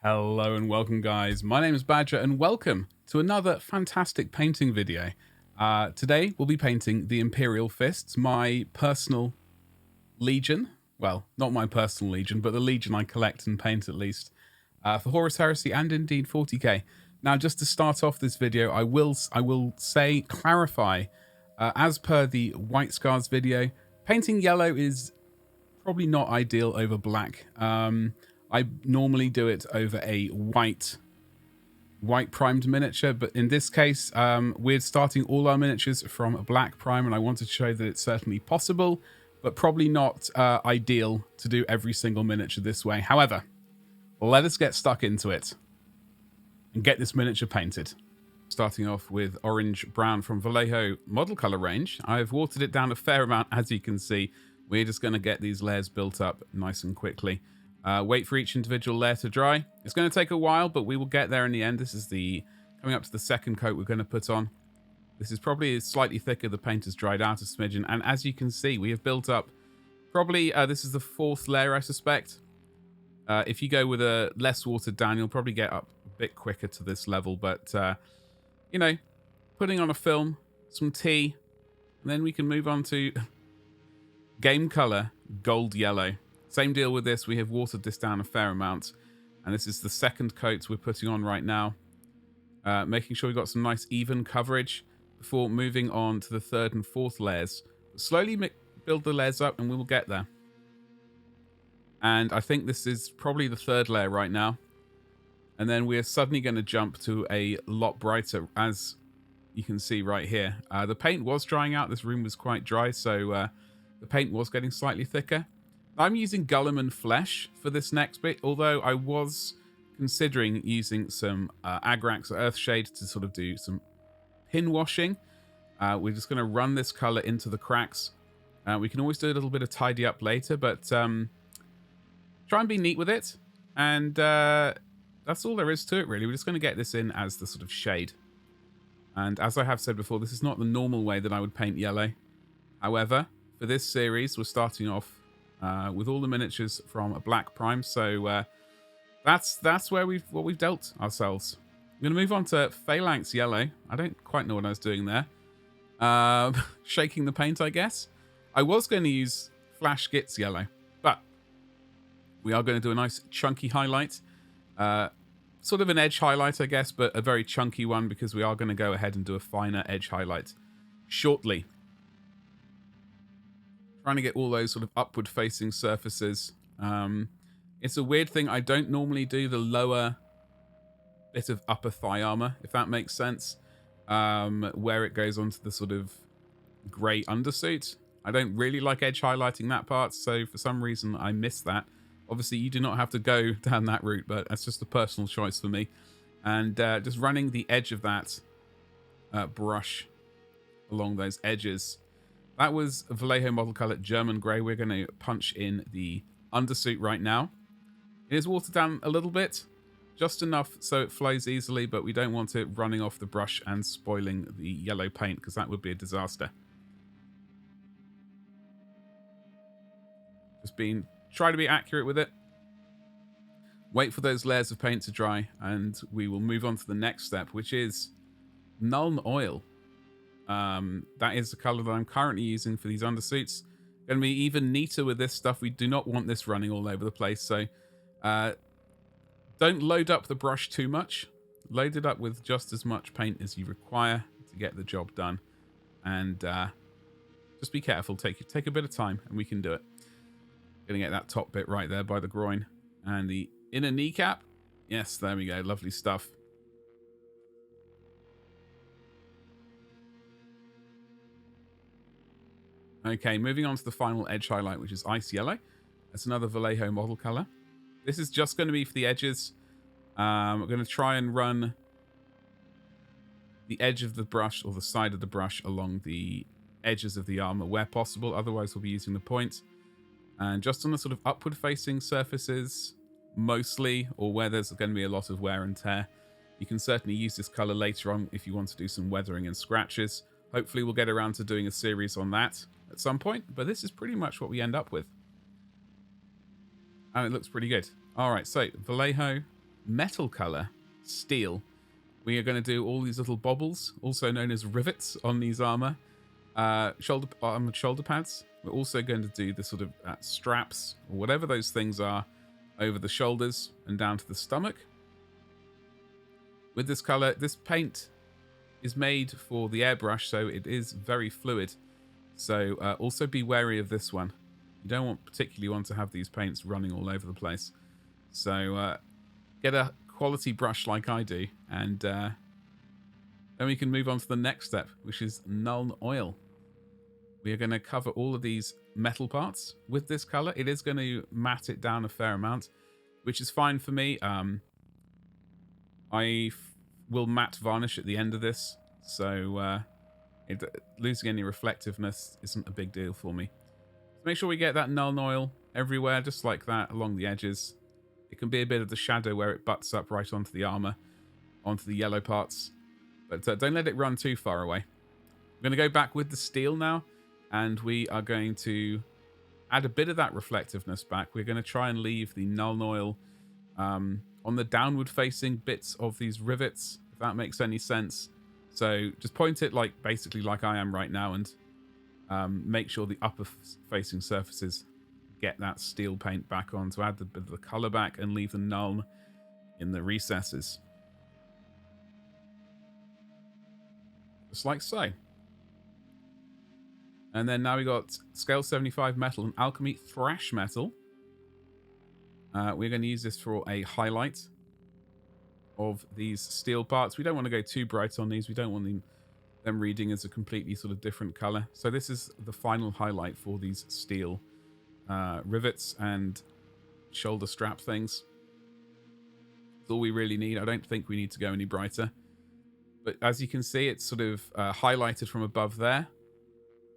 Hello and welcome, guys. My name is Badger and welcome to another fantastic painting video. Today we'll be painting the Imperial Fists, my personal legion. Well, not my personal legion, but the legion I collect and paint at least for Horus Heresy and indeed 40k. Now, just to start off this video, I will clarify, as per the White Scars video, painting yellow is probably not ideal over black. I normally do it over a white primed miniature, but in this case, we're starting all our miniatures from a black prime, and I wanted to show that it's certainly possible, but probably not ideal to do every single miniature this way. However, let us get stuck into it and get this miniature painted. Starting off with orange brown from Vallejo model color range. I've watered it down a fair amount, as you can see. We're just going to get these layers built up nice and quickly. Wait for each individual layer to dry. It's going to take a while, but we will get there in the end. This is coming up to the second coat we're going to put on. This is probably slightly thicker. The paint has dried out a smidgen. And as you can see, we have built up probably, this is the fourth layer, I suspect. If you go with a less watered down, you'll probably get up a bit quicker to this level. But, you know, putting on a film, some tea, and then we can move on to game color, gold yellow. Same deal with this. We have watered this down a fair amount, and this is the second coat we're putting on right now, making sure we've got some nice even coverage before moving on to the third and fourth layers. Slowly build the layers up and we will get there. And I think this is probably the third layer right now, and then we're suddenly going to jump to a lot brighter, as you can see right here. The paint was drying out. This room was quite dry, so the paint was getting slightly thicker. I'm using Gulliman flesh for this next bit, although I was considering using some Agrax or earthshade to sort of do some pin washing. We're just going to run this color into the cracks. We can always do a little bit of tidy up later, but try and be neat with it. And that's all there is to it, really. We're just going to get this in as the sort of shade. And as I have said before, this is not the normal way that I would paint yellow. However, for this series, we're starting off with all the miniatures from a black prime, so that's where what we've dealt ourselves. I'm going to move on to Phalanx yellow. I don't quite know what I was doing there. Shaking the paint, I guess. I was going to use Flash Gits yellow, but we are going to do a nice chunky highlight. Sort of an edge highlight, I guess, but a very chunky one, because we are going to go ahead and do a finer edge highlight shortly. Trying to get all those sort of upward facing surfaces. It's a weird thing. I don't normally do the lower bit of upper thigh armor, if that makes sense, where it goes onto the sort of grey undersuit. I don't really like edge highlighting that part, so for some reason I miss that. Obviously, you do not have to go down that route, but that's just a personal choice for me. And just running the edge of that brush along those edges. That was Vallejo model color German grey. We're going to punch in the undersuit right now. It is watered down a little bit, just enough so it flows easily, but we don't want it running off the brush and spoiling the yellow paint, because that would be a disaster. Just try to be accurate with it. Wait for those layers of paint to dry, and we will move on to the next step, which is Nuln oil. That is the color that I'm currently using for these undersuits. Going to be even neater with this stuff. We do not want this running all over the place, so don't load up the brush too much. Load it up with just as much paint as you require to get the job done, and just be careful. Take a bit of time, and we can do it. Gonna get that top bit right there by the groin and the inner kneecap. Yes, there we go. Lovely stuff. Okay, moving on to the final edge highlight, which is ice yellow. That's another Vallejo model color. This is just going to be for the edges. I'm going to try and run the edge of the brush, or the side of the brush, along the edges of the armor where possible. Otherwise, we'll be using the point. And just on the sort of upward facing surfaces, mostly, or where there's going to be a lot of wear and tear. You can certainly use this color later on if you want to do some weathering and scratches. Hopefully we'll get around to doing a series on that at some point, but this is pretty much what we end up with. And it looks pretty good. All right, so Vallejo metal color, steel. We are going to do all these little bobbles, also known as rivets, on these armored shoulder pads. We're also going to do the sort of straps, or whatever those things are, over the shoulders and down to the stomach. With this color, this paint is made for the airbrush, so it is very fluid. So also be wary of this one. You don't particularly want to have these paints running all over the place. So get a quality brush like I do, and then we can move on to the next step, which is Nuln oil. We are going to cover all of these metal parts with this color. It is going to matte it down a fair amount, which is fine for me. I will matte varnish at the end of this, so losing any reflectiveness isn't a big deal for me. So make sure we get that Nuln oil everywhere, just like that, along the edges. It can be a bit of the shadow where it butts up right onto the armor, onto the yellow parts. But don't let it run too far away. I'm going to go back with the steel now, and we are going to add a bit of that reflectiveness back. We're going to try and leave the Nuln oil on the downward facing bits of these rivets, if that makes any sense. So just point it basically like I am right now, and make sure the upper facing surfaces get that steel paint back on to add a bit of the color back and leave the Nuln in the recesses. Just like so. And then now we got Scale 75 Metal and Alchemy Thrash Metal. We're going to use this for a highlight of these steel parts. We don't want to go too bright on these. We don't want them reading as a completely sort of different color. So this is the final highlight for these steel rivets and shoulder strap things. That's all we really need. I don't think we need to go any brighter. But as you can see, it's sort of highlighted from above there.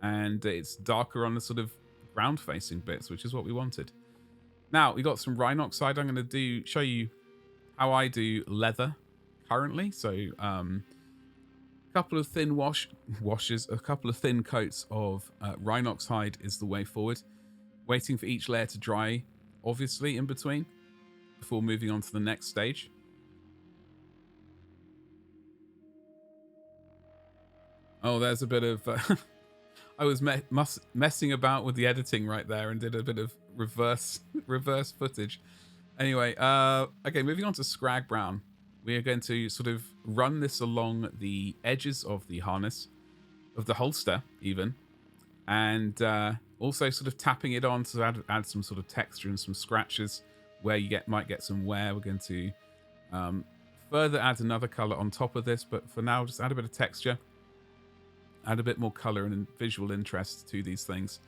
And it's darker on the sort of ground-facing bits, which is what we wanted. Now, we got some Rhinox side. I'm going to show you how I do leather currently. So, a couple of thin washes, a couple of thin coats of Rhinox hide is the way forward. Waiting for each layer to dry, obviously, in between, before moving on to the next stage. Oh, there's a bit of... I was messing about with the editing right there and did a bit of reverse footage. Anyway, okay, moving on to Skrag Brown. We are going to sort of run this along the edges of the harness, of the holster even, and also sort of tapping it on to add some sort of texture and some scratches where you might get some wear. We're going to further add another color on top of this, but for now, just add a bit of texture. Add a bit more color and visual interest to these things.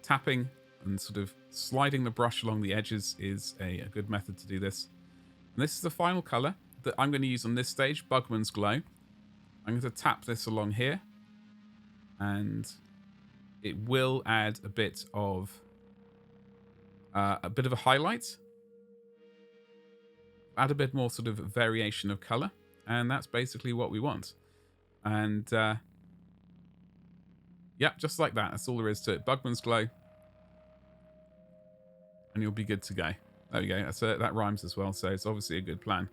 Tapping and sort of sliding the brush along the edges is a good method to do this. And this is the final color that I'm going to use on this stage, Bugman's Glow. I'm going to tap this along here, and it will add a bit of a highlight. Add a bit more sort of variation of color, and that's basically what we want. And yeah, just like that. That's all there is to it. Bugman's Glow. And you'll be good to go. There we go. That rhymes as well, so it's obviously a good plan.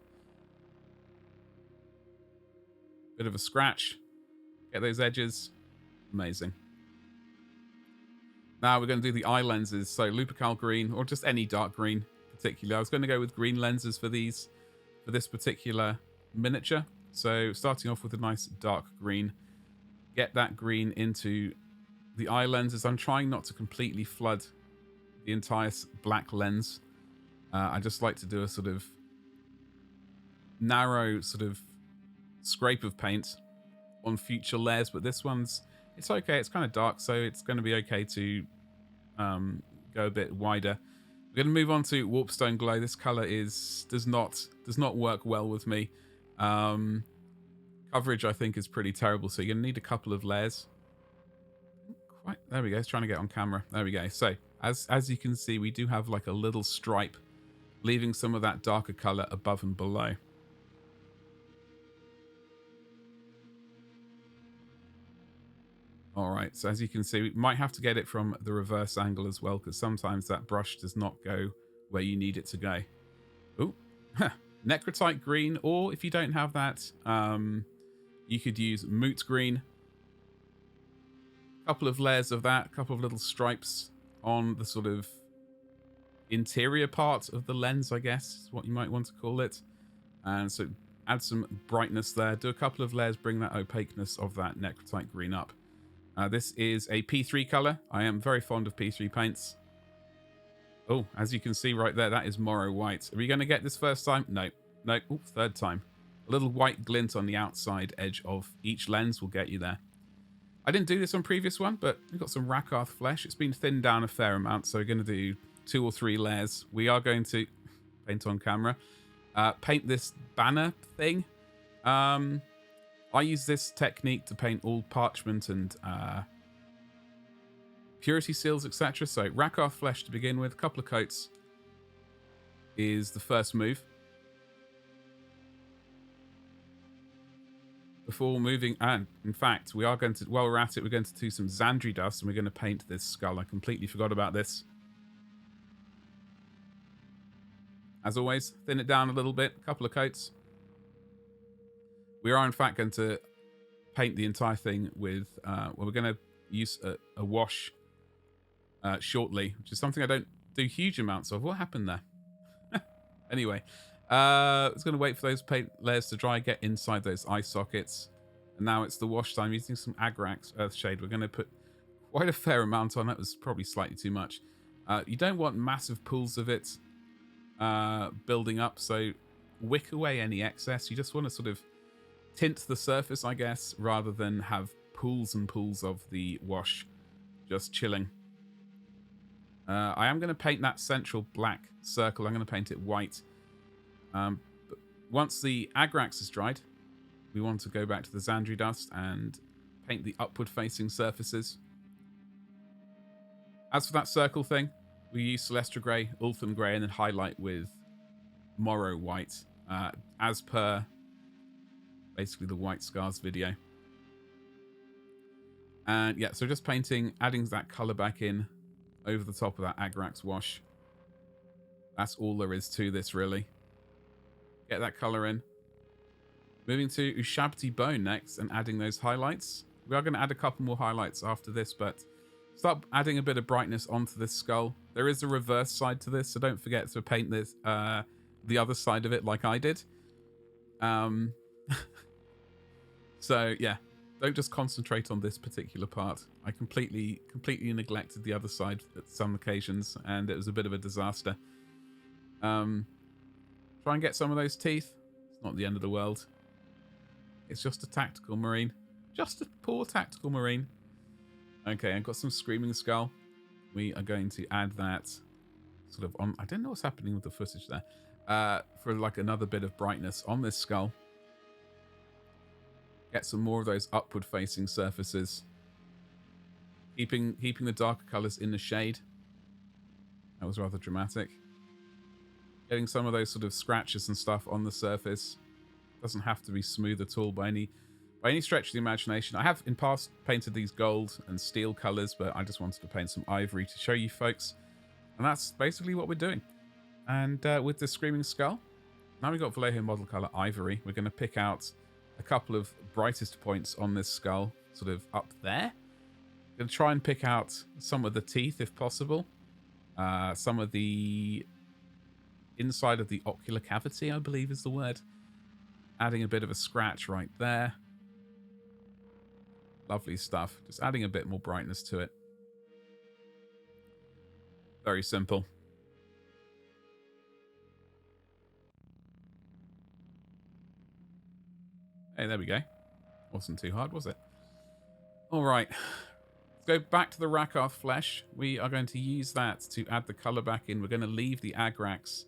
Bit of a scratch. Get those edges. Amazing. Now we're going to do the eye lenses. So Lupercal green, or just any dark green particularly. I was going to go with green lenses for this particular miniature. So starting off with a nice dark green. Get that green into the eye lenses. I'm trying not to completely flood the entire black lens. I just like to do a sort of narrow sort of scrape of paint on future layers, but this one's, it's okay. It's kind of dark, so it's going to be okay to go a bit wider. We're going to move on to Warpstone Glow. This color does not work well with me. Coverage, I think, is pretty terrible, so you're going to need a couple of layers. There we go. It's trying to get on camera. There we go. So, as you can see, we do have like a little stripe, leaving some of that darker color above and below. All right, so as you can see, we might have to get it from the reverse angle as well, because sometimes that brush does not go where you need it to go. Ooh, Necrotite green, or if you don't have that, you could use Moot green. A couple of layers of that, a couple of little stripes on the sort of interior part of the lens, I guess, is what you might want to call it. And so add some brightness there. Do a couple of layers, bring that opaqueness of that necrotite green up. This is a P3 color. I am very fond of P3 paints. Oh, as you can see right there, that is Morrow white. Are we going to get this first time? No. No. Oh, third time. A little white glint on the outside edge of each lens will get you there. I didn't do this on previous one, but we've got some Rakarth flesh. It's been thinned down a fair amount, so we're going to do 2 or 3 layers. We are going to paint on camera. Paint this banner thing. I use this technique to paint all parchment and purity seals, etc. So Rakarth flesh to begin with. A couple of coats is the first move. Before moving, and in fact, we are going to, while we're at it, we're going to do some Zandri dust, and we're going to paint this skull. I completely forgot about this. As always, thin it down a little bit, a couple of coats. We are, in fact, going to paint the entire thing with, well, we're going to use a wash shortly, which is something I don't do huge amounts of. What happened there? Anyway, I was going to wait for those paint layers to dry, get inside those eye sockets. And now it's the wash time, using some Agrax Earthshade. We're going to put quite a fair amount on. That was probably slightly too much. You don't want massive pools of it building up, so wick away any excess. You just want to sort of tint the surface, I guess, rather than have pools and pools of the wash just chilling. I am going to paint that central black circle. I'm going to paint it white. But once the Agrax is dried, we want to go back to the Zandri dust and paint the upward-facing surfaces. As for that circle thing, we use Celestra Grey, Ultham Grey, and then highlight with Morrow White, as per basically the White Scars video. And yeah, so just painting, adding that colour back in over the top of that Agrax wash. That's all there is to this, really. Get that colour in. Moving to Ushabti Bone next and adding those highlights. We are going to add a couple more highlights after this, but start adding a bit of brightness onto this skull. There is a reverse side to this, so don't forget to paint this the other side of it like I did. So yeah, don't just concentrate on this particular part. I completely neglected the other side at some occasions, and it was a bit of a disaster. Try and get some of those teeth. It's not the end of the world. It's just a tactical marine. Just a poor tactical marine. Okay, I've got some Screaming Skull. We are going to add that sort of on... I don't know what's happening with the footage there. For like another bit of brightness on this skull. Get some more of those upward-facing surfaces. Keeping the darker colours in the shade. That was rather dramatic. Getting some of those sort of scratches and stuff on the surface. Doesn't have to be smooth at all by any stretch of the imagination. I have in past painted these gold and steel colours, but I just wanted to paint some ivory to show you folks. And that's basically what we're doing. And with the Screaming Skull, now we've got Vallejo model colour ivory. We're going to pick out a couple of brightest points on this skull, sort of up there. Going to try and pick out some of the teeth if possible. Some of the inside of the ocular cavity, I believe is the word. Adding a bit of a scratch right there. Lovely stuff. Just adding a bit more brightness to it. Very simple. Hey, there we go. Wasn't too hard, was it? All right. Let's go back to the Rakarth flesh. We are going to use that to add the colour back in. We're going to leave the Agrax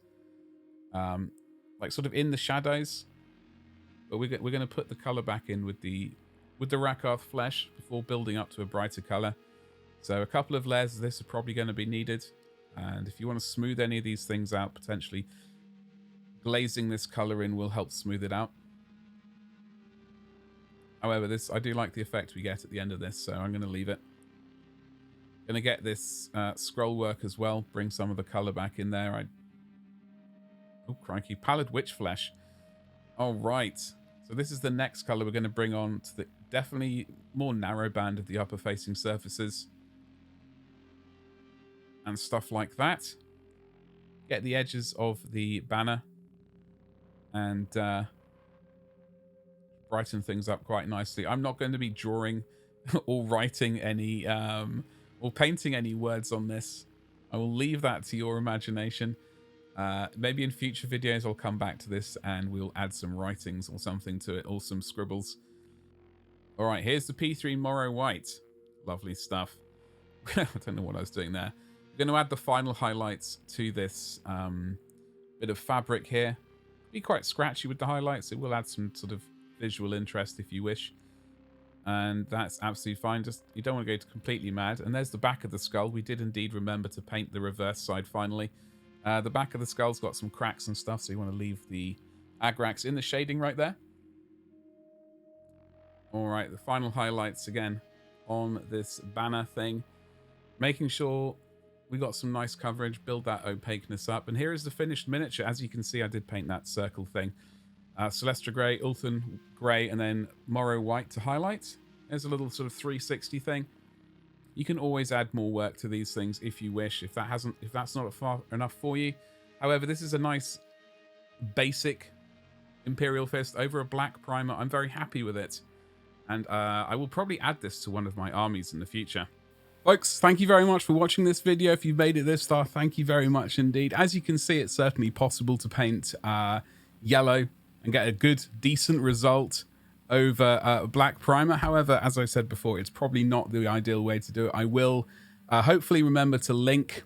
like sort of in the shadows. But we're going to put the colour back in with the Rakarth flesh before building up to a brighter colour. So a couple of layers of this are probably going to be needed. And if you want to smooth any of these things out, potentially glazing this colour in will help smooth it out. However, I do like the effect we get at the end of this, so I'm going to leave it. Going to get this scroll work as well, bring some of the colour back in there. Oh, crikey. Pallid witch flesh. All right. So this is the next color we're going to bring on to the definitely more narrow band of the upper facing surfaces. And stuff like that. Get the edges of the banner. And brighten things up quite nicely. I'm not going to be drawing or writing any or painting any words on this. I will leave that to your imagination. Maybe in future videos I'll come back to this and we'll add some writings or something to it, or some scribbles. All right, here's the P3 Morrow White. Lovely stuff. I don't know what I was doing there. We're going to add the final highlights to this bit of fabric here. Be quite scratchy with the highlights. It will add some sort of visual interest if you wish. And that's absolutely fine. Just, you don't want to go completely mad. And there's the back of the skull. We did indeed remember to paint the reverse side finally. The back of the skull's got some cracks and stuff, so you want to leave the Agrax in the shading right there. All right, the final highlights again on this banner thing. Making sure we got some nice coverage, build that opaqueness up. And here is the finished miniature. As you can see, I did paint that circle thing. Celestra Grey, Ulthuan Grey, and then Morrow White to highlight. There's a little sort of 360 thing. You can always add more work to these things if you wish, if that's not far enough for you. However, this is a nice basic Imperial Fist over a black primer. I'm very happy with it. And I will probably add this to one of my armies in the future. Folks, thank you very much for watching this video. If you've made it this far, thank you very much indeed. As you can see, it's certainly possible to paint yellow and get a good, decent result over a black primer. However, as I said before, it's probably not the ideal way to do it. I will hopefully remember to link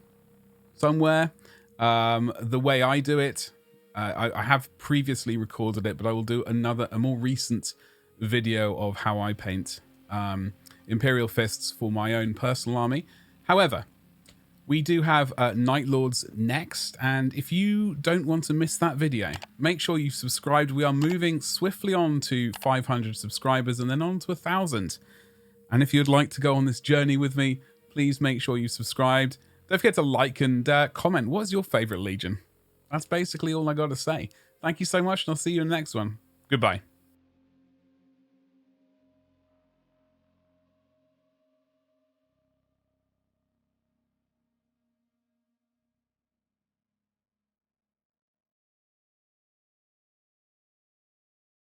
somewhere the way I do it. I have previously recorded it, but I will do a more recent video of how I paint Imperial Fists for my own personal army. However, we do have Night Lords next, and if you don't want to miss that video, make sure you've subscribed. We are moving swiftly on to 500 subscribers and then on to 1,000. And if you'd like to go on this journey with me, please make sure you subscribed. Don't forget to like and comment. What is your favorite Legion? That's basically all I got to say. Thank you so much, and I'll see you in the next one. Goodbye.